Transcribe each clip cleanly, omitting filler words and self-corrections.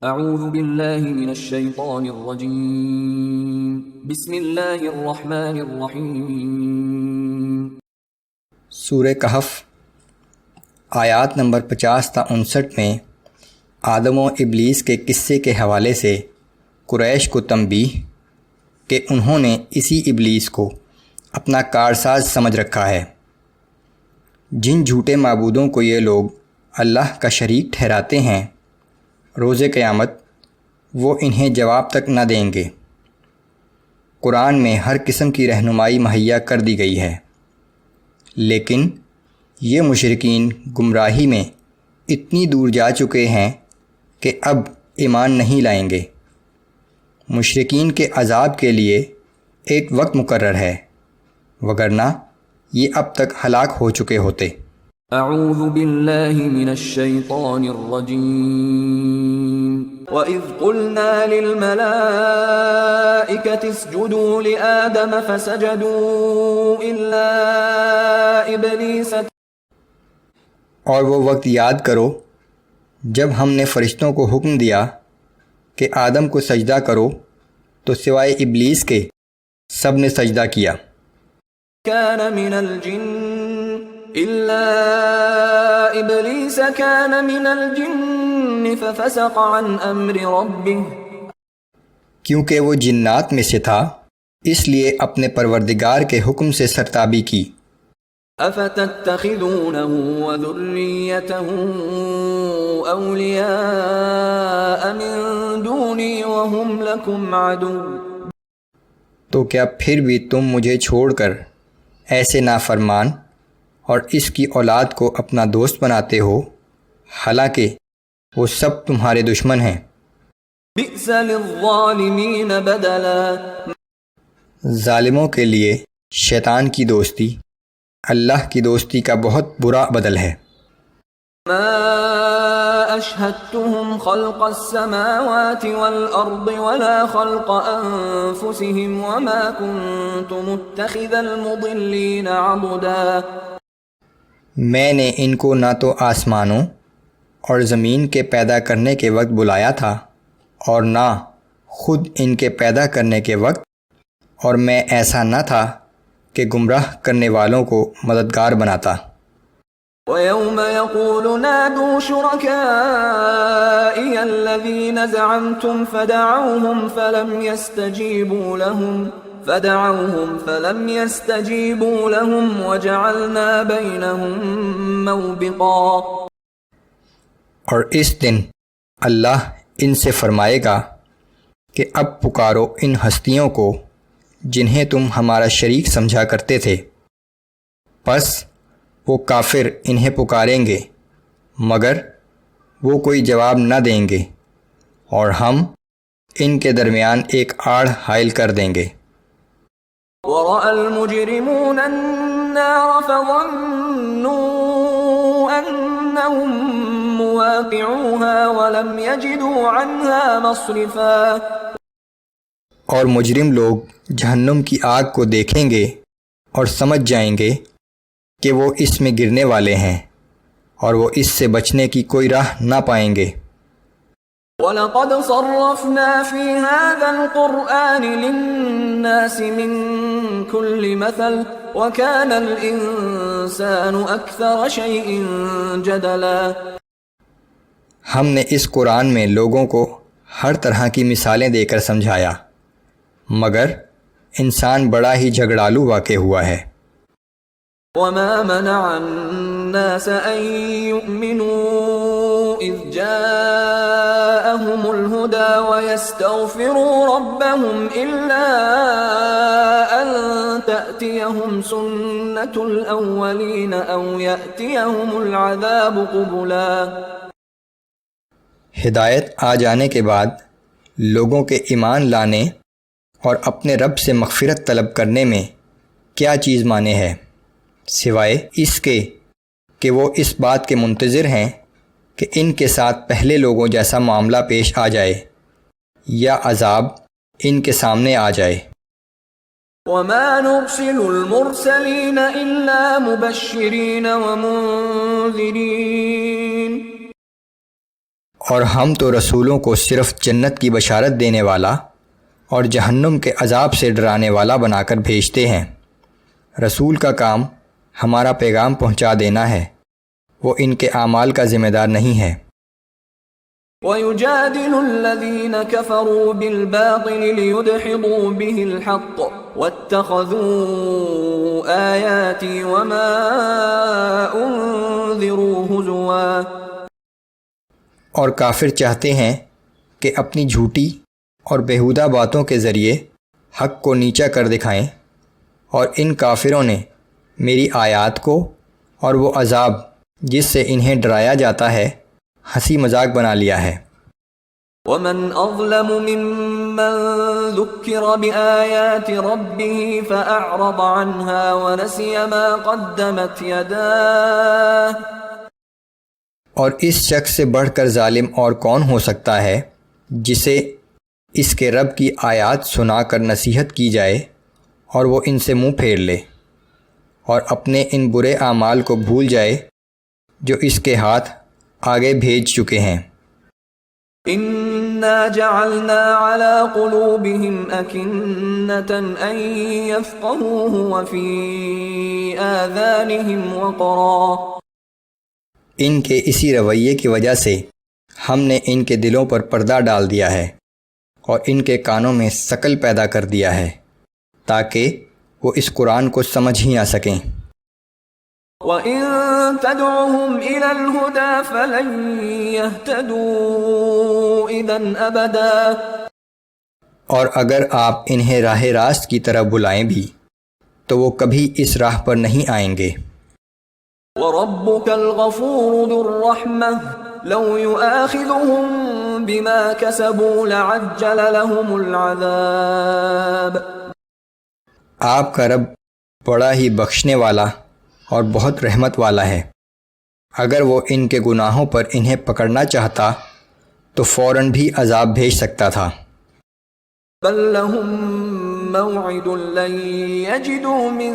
اعوذ باللہ من الشیطان الرجیم بسم اللہ الرحمن الرحیم۔ سورہ کہف آیات نمبر 50 تا 59 میں آدم و ابلیس کے قصے کے حوالے سے قریش کو تنبیہ کہ انہوں نے اسی ابلیس کو اپنا کارساز سمجھ رکھا ہے۔ جن جھوٹے معبودوں کو یہ لوگ اللہ کا شریک ٹھہراتے ہیں، روز قیامت وہ انہیں جواب تک نہ دیں گے۔ قرآن میں ہر قسم کی رہنمائی مہیا کر دی گئی ہے، لیکن یہ مشرکین گمراہی میں اتنی دور جا چکے ہیں کہ اب ایمان نہیں لائیں گے۔ مشرکین کے عذاب کے لیے ایک وقت مقرر ہے، وگرنہ یہ اب تک ہلاک ہو چکے ہوتے۔ اعوذ باللہ من الشیطان الرجیم۔ وَإِذْ قُلْنَا لِلْمَلَائِكَةِ اسْجُدُوا لِآدَمَ فَسَجَدُوا إِلَّا إِبْلِيسَ۔ اور وہ وقت یاد کرو جب ہم نے فرشتوں کو حکم دیا کہ آدم کو سجدہ کرو تو سوائے ابلیس کے سب نے سجدہ کیا۔ كان من الجن إلا إبليس كان من الجن ففسق عن أمر ربه۔ کیونکہ وہ جنات میں سے تھا، اس لیے اپنے پروردگار کے حکم سے سرتابی کی۔ أفتتخذونه وذريته أولياء من دوني وهم لكم عدو۔ تو کیا پھر بھی تم مجھے چھوڑ کر ایسے نافرمان اور اس کی اولاد کو اپنا دوست بناتے ہو، حالانکہ وہ سب تمہارے دشمن ہیں۔ بئس للظالمین بدلا۔ ظالموں کے لیے شیطان کی دوستی اللہ کی دوستی کا بہت برا بدل ہے۔ ما اشهدتهم خلق السماوات والارض ولا خلق انفسهم وما كنت متخذ المضلين عضدا۔ میں نے ان کو نہ تو آسمانوں اور زمین کے پیدا کرنے کے وقت بلایا تھا اور نہ خود ان کے پیدا کرنے کے وقت، اور میں ایسا نہ تھا کہ گمراہ کرنے والوں کو مددگار بناتا۔ وَيَوْمَ يَقُولُ نَادُوا شُرَكَائِيَ الَّذِينَ زَعَمْتُمْ فَدَعَوْهُمْ فَلَمْ يَسْتَجِيبُوا لَهُمْ وَجَعَلْنَا بَيْنَهُمْ مَوْبِقًا۔ اور اس دن اللہ ان سے فرمائے گا کہ اب پکارو ان ہستیوں کو جنہیں تم ہمارا شریک سمجھا کرتے تھے، پس وہ کافر انہیں پکاریں گے مگر وہ کوئی جواب نہ دیں گے، اور ہم ان کے درمیان ایک آڑ حائل کر دیں گے۔ وَرَأَى الْمُجْرِمُونَ النَّارَ فَظَنُّوا أَنَّهُمْ مُوَاقِعُوهَا وَلَمْ يَجِدُوا عَنْهَا مَصْرِفًا۔ اور مجرم لوگ جہنم کی آگ کو دیکھیں گے اور سمجھ جائیں گے کہ وہ اس میں گرنے والے ہیں، اور وہ اس سے بچنے کی کوئی راہ نہ پائیں گے۔ وَلَقَدْ صَرَّفْنَا فِي هَذَا الْقُرْآنِ لِلنَّاسِ مِنْ كُلِّ مَثَلٍ وَكَانَ الْإِنسَانُ أَكْثَرَ شَيْءٍ جَدَلًا۔ ہم نے اس قرآن میں لوگوں کو ہر طرح کی مثالیں دے کر سمجھایا، مگر انسان بڑا ہی جھگڑالو واقع ہوا ہے۔ وَمَا مَنَعَ النَّاسَ أَن يُؤْمِنُوا إِذْ جَاءَهُمُ الْهُدَى وَيَسْتَغْفِرُوا رَبَّهُمْ إِلَّا أَن تَأْتِيَهُمْ سُنَّةُ الْأَوَّلِينَ أَوْ يَأْتِيَهُمُ الْعَذَابُ قُبُلًا۔ ہدایت آ جانے کے بعد لوگوں کے ایمان لانے اور اپنے رب سے مغفرت طلب کرنے میں کیا چیز مانے ہے، سوائے اس کے کہ وہ اس بات کے منتظر ہیں کہ ان کے ساتھ پہلے لوگوں جیسا معاملہ پیش آ جائے یا عذاب ان کے سامنے آ جائے۔ وَمَا نُرْسِلُ الْمُرْسَلِينَ إِلَّا مُبَشِّرِينَ وَمُنذِرِينَ۔ اور ہم تو رسولوں کو صرف جنت کی بشارت دینے والا اور جہنم کے عذاب سے ڈرانے والا بنا کر بھیجتے ہیں۔ رسول کا کام ہمارا پیغام پہنچا دینا ہے، وہ ان کے اعمال کا ذمہ دار نہیں ہے۔ وَيُجَادِلُ الَّذِينَ كَفَرُوا بِالْبَاطِلِ لِيُدْحِضُوا بِهِ الْحَقَّ وَاتَّخَذُوا آيَاتِي وَمَا أُنذِرُوا هُزُوًا۔ اور کافر چاہتے ہیں کہ اپنی جھوٹی اور بیہودہ باتوں کے ذریعے حق کو نیچا کر دکھائیں، اور ان کافروں نے میری آیات کو اور وہ عذاب جس سے انہیں ڈرایا جاتا ہے ہنسی مذاق بنا لیا ہے۔ وَمَنْ أَظْلَمُ مِمَّنْ ذُكِّرَ بِآيَاتِ رَبِّهِ فَأَعْرَضَ عَنْهَا وَنَسِيَ مَا قَدَّمَتْ يَدَاهُ۔ اور اس شخص سے بڑھ کر ظالم اور کون ہو سکتا ہے جسے اس کے رب کی آیات سنا کر نصیحت کی جائے اور وہ ان سے منہ پھیر لے اور اپنے ان برے اعمال کو بھول جائے جو اس کے ہاتھ آگے بھیج چکے ہیں۔ إِنَّا جَعَلْنَا عَلَى قُلُوبِهِمْ أَكِنَّةً أَن يَفْقَهُوهُ وَفِي آذَانِهِمْ وَقْرًا۔ ان کے اسی رویے کی وجہ سے ہم نے ان کے دلوں پر پردہ ڈال دیا ہے اور ان کے کانوں میں ثقل پیدا کر دیا ہے تاکہ وہ اس قرآن کو سمجھ ہی نہ سکیں۔ وَإِن تَدْعُهُمْ إِلَى الْهُدَى فَلَن يَهْتَدُوا إِذًا أَبَدًا۔ اور اگر آپ انہیں راہ راست کی طرف بلائیں بھی تو وہ کبھی اس راہ پر نہیں آئیں گے۔ وَرَبُّكَ الْغَفُورُ ذُو الرَّحْمَةِ لَوْ يُؤَاخِذُهُم بِمَا كَسَبُوا لَعَجَّلَ لَهُمُ الْعَذَابَ۔ آپ کا رب بڑا ہی بخشنے والا اور بہت رحمت والا ہے، اگر وہ ان کے گناہوں پر انہیں پکڑنا چاہتا تو فوراً بھی عذاب بھیج سکتا تھا۔ بَل لَّهُم مَّوْعِدٌ لَّن يَجِدُوا مِن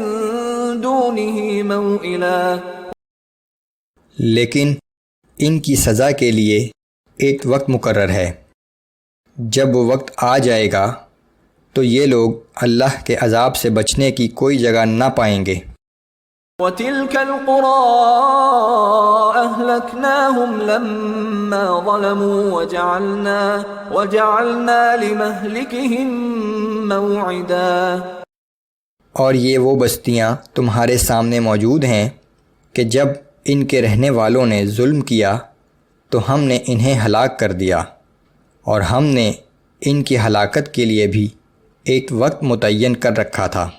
دُونِهِ مَوْئِلًا۔ لیکن ان کی سزا کے لیے ایک وقت مقرر ہے، جب وہ وقت آ جائے گا تو یہ لوگ اللہ کے عذاب سے بچنے کی کوئی جگہ نہ پائیں گے۔ وَتِلْكَ الْقُرَىٰ أَهْلَكْنَاهُمْ لَمَّا ظَلَمُوا وَجَعَلْنَا لِمَهْلِكِهِم مَّوْعِدًا۔ اور یہ وہ بستیاں تمہارے سامنے موجود ہیں کہ جب ان کے رہنے والوں نے ظلم کیا تو ہم نے انہیں ہلاک کر دیا، اور ہم نے ان کی ہلاکت کے لیے بھی ایک وقت متعین کر رکھا تھا۔